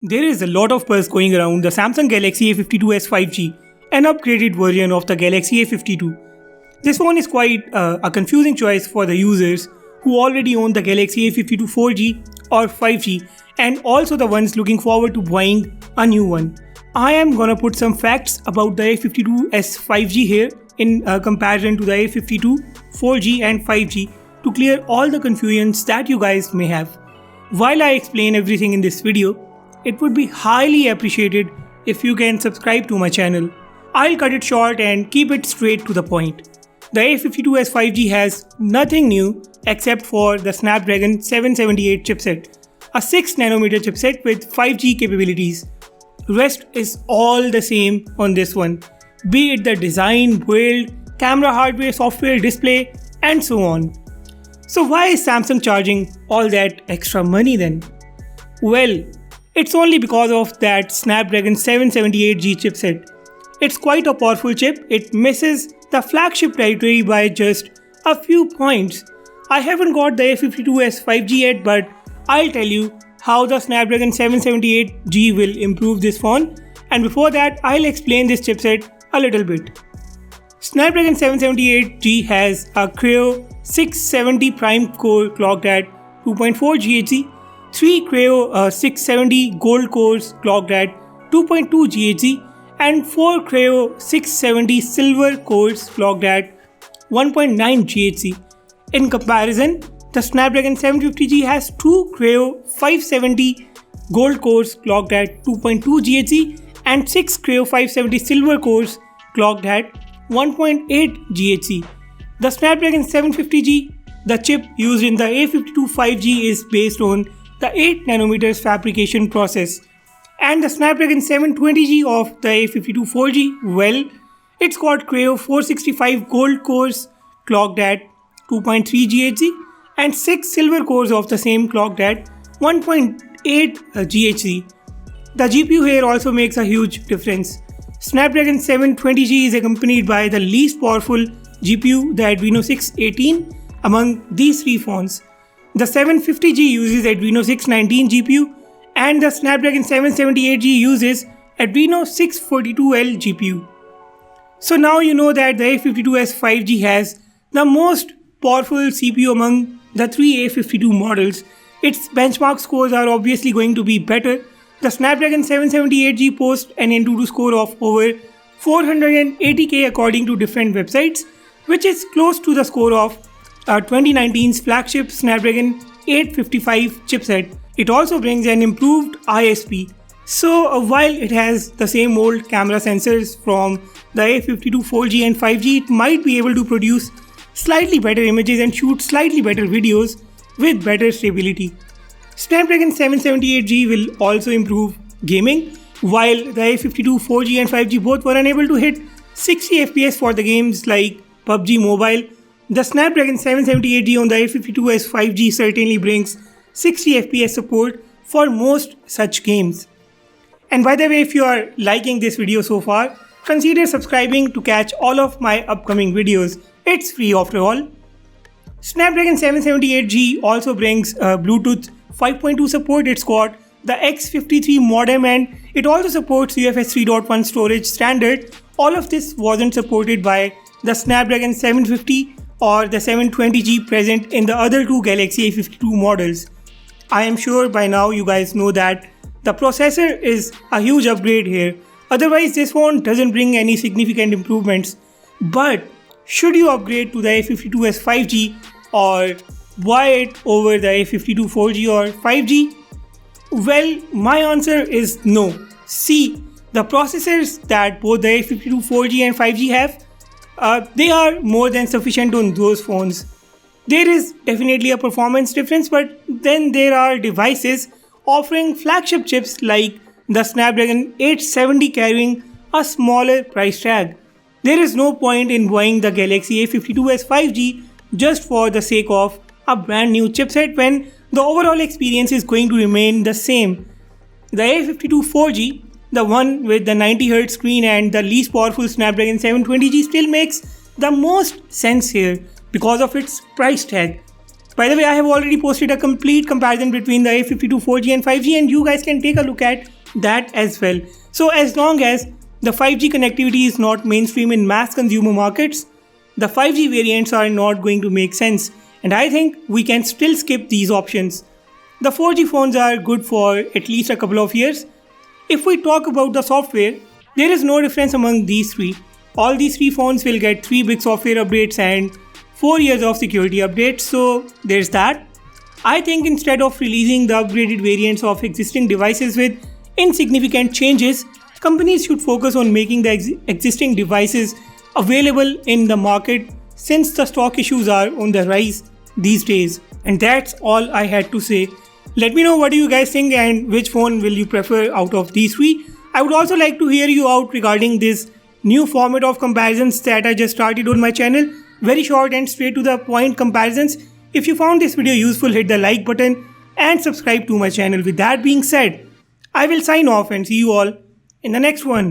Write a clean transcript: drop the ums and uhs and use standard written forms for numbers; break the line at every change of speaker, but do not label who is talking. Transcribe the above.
There is a lot of buzz going around the Samsung Galaxy A52s 5G, an upgraded version of the Galaxy A52. This phone is quite a confusing choice for the users who already own the Galaxy A52 4G or 5G and also the ones looking forward to buying a new one. I am gonna put some facts about the A52s 5G here in comparison to the A52 4G and 5G to clear all the confusions that you guys may have. While I explain everything in this video, it would be highly appreciated if you can subscribe to my channel. I'll cut it short and keep it straight to the point. The A52s 5G has nothing new except for the Snapdragon 778 chipset, a 6nm chipset with 5G capabilities. Rest is all the same on this one, be it the design, build, camera, hardware, software, display, and so on. So why is Samsung charging all that extra money then? Well, it's only because of that Snapdragon 778G chipset. It's quite a powerful chip. It misses the flagship territory by just a few points. I haven't got the A52s 5G yet, but I'll tell you how the Snapdragon 778G will improve this phone, and before that I'll explain this chipset a little bit. Snapdragon 778G has a Creo 670 Prime core clocked at 2.4 GHz, 3 Creo 670 Gold cores clocked at 2.2 GHz, and 4 Creo 670 Silver cores clocked at 1.9 GHz. In comparison, the Snapdragon 750G has 2 Creo 570 Gold cores clocked at 2.2 GHz and 6 Creo 570 Silver cores clocked at 1.8 GHz. The Snapdragon 750G, the chip used in the A52 5G, is based on the 8nm fabrication process, and the Snapdragon 720G of the A52 4G, well, it's got Creo 465 Gold cores clocked at 2.3 GHz and 6 Silver cores of the same clocked at 1.8 GHz. The GPU here also makes a huge difference. Snapdragon 720G is accompanied by the least powerful GPU, the Adreno 618, among these three phones. The 750G uses Adreno 619 GPU and the Snapdragon 778G uses Adreno 642L GPU. So now you know that the A52s 5G has the most powerful CPU among the three A52 models. Its benchmark scores are obviously going to be better. The Snapdragon 778G posts an Antutu score of over 480k according to different websites, which is close to the score of 2019's flagship Snapdragon 855 chipset. It also brings an improved ISP. So while it has the same old camera sensors from the A52 4G and 5G, it might be able to produce slightly better images and shoot slightly better videos with better stability. Snapdragon 778G will also improve gaming. While the A52 4G and 5G both were unable to hit 60 FPS for the games like PUBG Mobile, the Snapdragon 778G on the A52s 5G certainly brings 60 FPS support for most such games. And by the way, if you are liking this video so far, consider subscribing to catch all of my upcoming videos. It's free after all. Snapdragon 778G also brings Bluetooth 5.2 support. It's got the X53 modem and it also supports UFS 3.1 storage standard. All of this wasn't supported by the Snapdragon 750 or the 720G present in the other two Galaxy A52 models. I am sure by now you guys know that the processor is a huge upgrade here. Otherwise this phone doesn't bring any significant improvements. But should you upgrade to the A52s 5G or buy it over the A52 4G or 5G? Well, my answer is no. See, the processors that both the A52 4G and 5G have, they are more than sufficient on those phones. There is definitely a performance difference, but then there are devices offering flagship chips like the Snapdragon 870 carrying a smaller price tag. There is no point in buying the Galaxy A52s 5G just for the sake of a brand new chipset when the overall experience is going to remain the same. The A52 4G, the one with the 90Hz screen and the least powerful Snapdragon 720G, still makes the most sense here because of its price tag. By the way, I have already posted a complete comparison between the A52 4G and 5G, and you guys can take a look at that as well. So as long as the 5G connectivity is not mainstream in mass consumer markets, the 5G variants are not going to make sense, and I think we can still skip these options. The 4G phones are good for at least a couple of years. If we talk about the software, there is no difference among these three. All these three phones will get 3 big software updates and 4 years of security updates, so there's that. I think instead of releasing the upgraded variants of existing devices with insignificant changes, companies should focus on making the existing devices available in the market, since the stock issues are on the rise these days. And that's all I had to say. Let me know what do you guys think and which phone will you prefer out of these three. I would also like to hear you out regarding this new format of comparisons that I just started on my channel. Very short and straight to the point comparisons. If you found this video useful, hit the like button and subscribe to my channel. With that being said, I will sign off and see you all in the next one.